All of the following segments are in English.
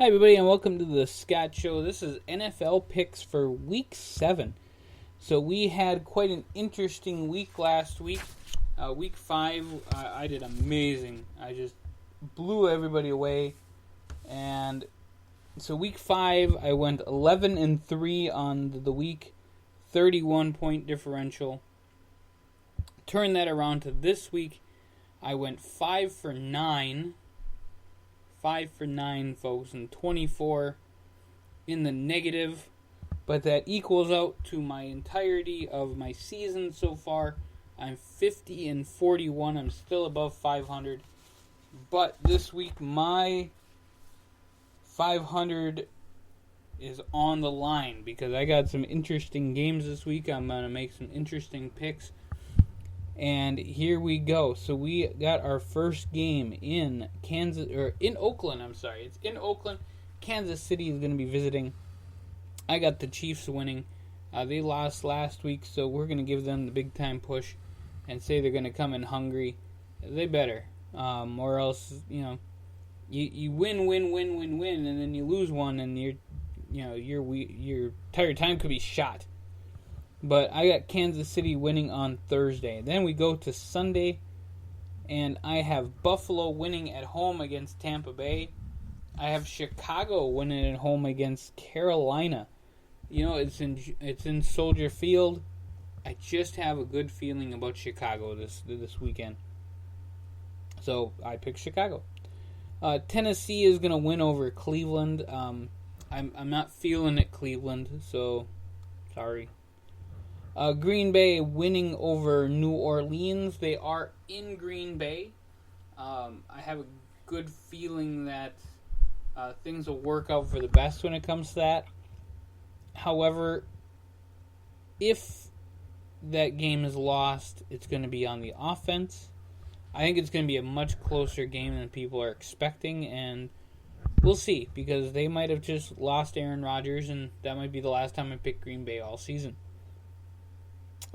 Hi, everybody, and welcome to the Scott Show. This is NFL picks for Week 7. So we had quite an interesting week last week. Week 5, I did amazing. I just blew everybody away. And so Week 5, I went 11-3 on the week, 31-point differential. Turn that around to this week, I went 5 for 9. 5 for 9, folks, and 24 in the negative. But that equals out to my entirety of my season so far. I'm 50-41. I'm still above 500. But this week, my 500 is on the line because I got some interesting games this week. I'm going to make some interesting picks. And here we go. So we got our first game in Oakland. It's in Oakland. Kansas City is going to be visiting. I got the Chiefs winning. They lost last week, so we're going to give them the big time push and say they're going to come in hungry. They better, or else you win, and then you lose one, and your entire time could be shot. But I got Kansas City winning on Thursday. Then we go to Sunday, and I have Buffalo winning at home against Tampa Bay. I have Chicago winning at home against Carolina. It's in Soldier Field. I just have a good feeling about Chicago this weekend. So I picked Chicago. Tennessee is going to win over Cleveland. I'm not feeling it, Cleveland, so sorry. Green Bay winning over New Orleans. They are in Green Bay. I have a good feeling that things will work out for the best when it comes to that. However, if that game is lost, it's going to be on the offense. I think it's going to be a much closer game than people are expecting, and we'll see, because they might have just lost Aaron Rodgers, and that might be the last time I pick Green Bay all season.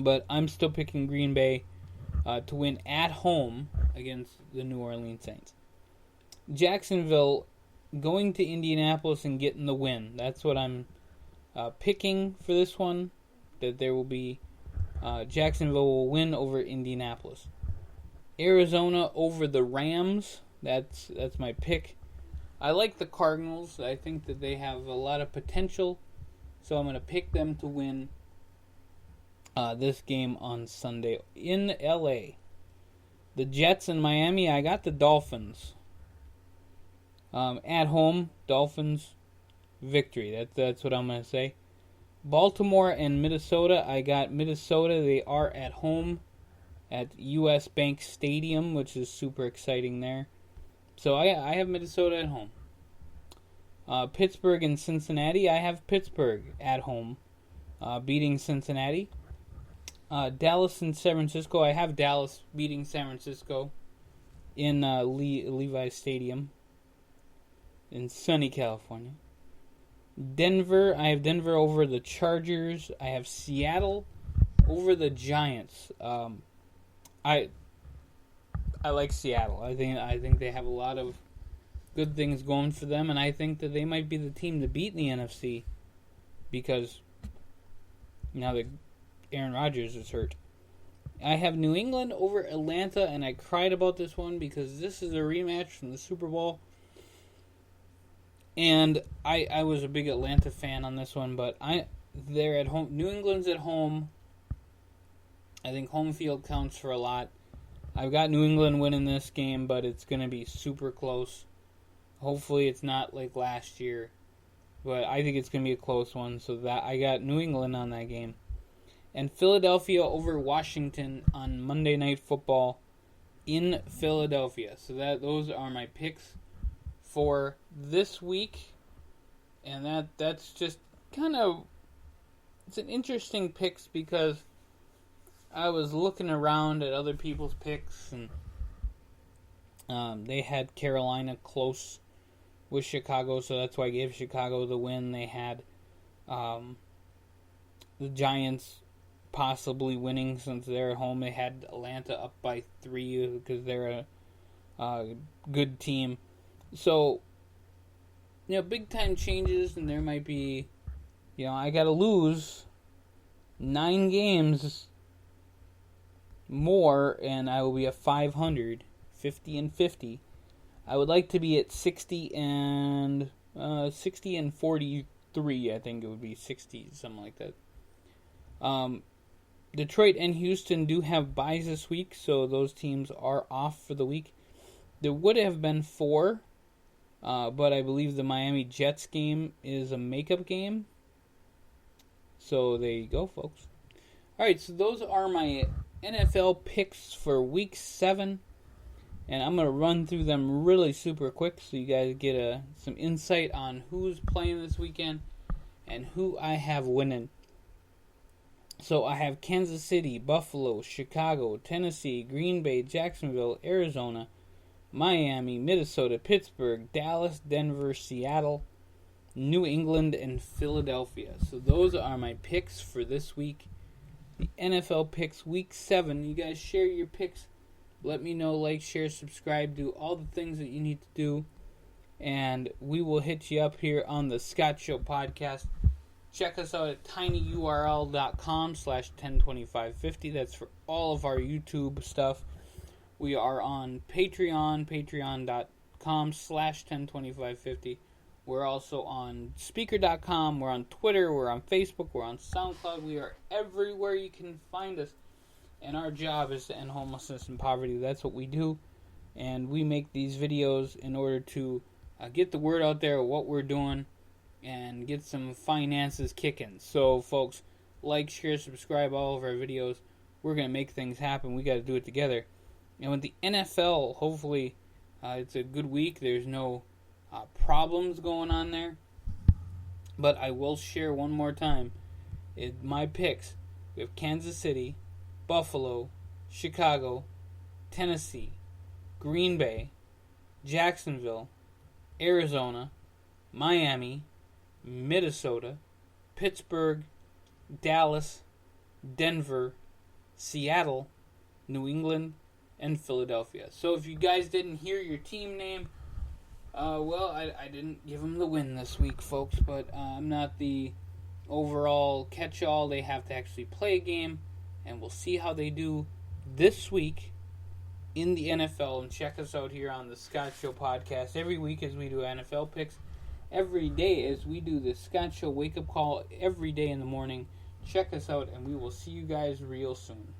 But I'm still picking Green Bay to win at home against the New Orleans Saints. Jacksonville going to Indianapolis and getting the win. That's what I'm picking for this one. That there will be Jacksonville will win over Indianapolis. Arizona over the Rams. That's my pick. I like the Cardinals. I think that they have a lot of potential. So I'm going to pick them to win this game on Sunday in LA. The Jets in Miami. I got the Dolphins. At home, Dolphins victory. That's what I'm going to say. Baltimore and Minnesota. I got Minnesota. They are at home at US Bank Stadium, which is super exciting there. So I have Minnesota at home. Pittsburgh and Cincinnati. I have Pittsburgh at home beating Cincinnati. Dallas and San Francisco. I have Dallas beating San Francisco in Levi Stadium in sunny California. Denver. I have Denver over the Chargers. I have Seattle over the Giants. I like Seattle. I think they have a lot of good things going for them, and I think that they might be the team to beat in the NFC because now that Aaron Rodgers is hurt. I have New England over Atlanta, and I cried about this one because this is a rematch from the Super Bowl. And I was a big Atlanta fan on this one, but they're at home. New England's at home. I think home field counts for a lot. I've got New England winning this game, but it's going to be super close. Hopefully it's not like last year, but I think it's going to be a close one, so that I got New England on that game. And Philadelphia over Washington on Monday Night Football in Philadelphia. So those are my picks for this week. And that's just kind of, it's an interesting picks because I was looking around at other people's picks, and they had Carolina close with Chicago, so that's why I gave Chicago the win. They had the Giants possibly winning since they're at home. They had Atlanta up by 3 because they're a good team. So big time changes, and there might be, I got to lose 9 games more, and I will be at 500, 50-50. I would like to be at 60 and 43. I think it would be 60, something like that. Detroit and Houston do have byes this week, so those teams are off for the week. There would have been 4, but I believe the Miami Jets game is a makeup game. So there you go, folks. All right, so those are my NFL picks for Week 7. And I'm going to run through them really super quick so you guys get some insight on who's playing this weekend and who I have winning. So I have Kansas City, Buffalo, Chicago, Tennessee, Green Bay, Jacksonville, Arizona, Miami, Minnesota, Pittsburgh, Dallas, Denver, Seattle, New England, and Philadelphia. So those are my picks for this week. The NFL picks Week 7. You guys share your picks. Let me know, like, share, subscribe, do all the things that you need to do. And we will hit you up here on the Scott Show podcast. Check us out at tinyurl.com/102550. That's for all of our YouTube stuff. We are on Patreon, patreon.com/102550. We're also on Speaker.com. We're on Twitter. We're on Facebook. We're on SoundCloud. We are everywhere you can find us. And our job is to end homelessness and poverty. That's what we do. And we make these videos in order to get the word out there of what we're doing and get some finances kicking. So, folks, like, share, subscribe all of our videos. We're going to make things happen. We got to do it together. And with the NFL, hopefully it's a good week. There's no problems going on there. But I will share one more time. My picks. We have Kansas City, Buffalo, Chicago, Tennessee, Green Bay, Jacksonville, Arizona, Miami, Minnesota, Pittsburgh, Dallas, Denver, Seattle, New England, and Philadelphia. So if you guys didn't hear your team name, I didn't give them the win this week, folks, but I'm not the overall catch-all. They have to actually play a game. And we'll see how they do this week in the NFL. And check us out here on the Scott Show podcast every week as we do NFL picks. Every day as we do the Scott Show wake-up call every day in the morning. Check us out, and we will see you guys real soon.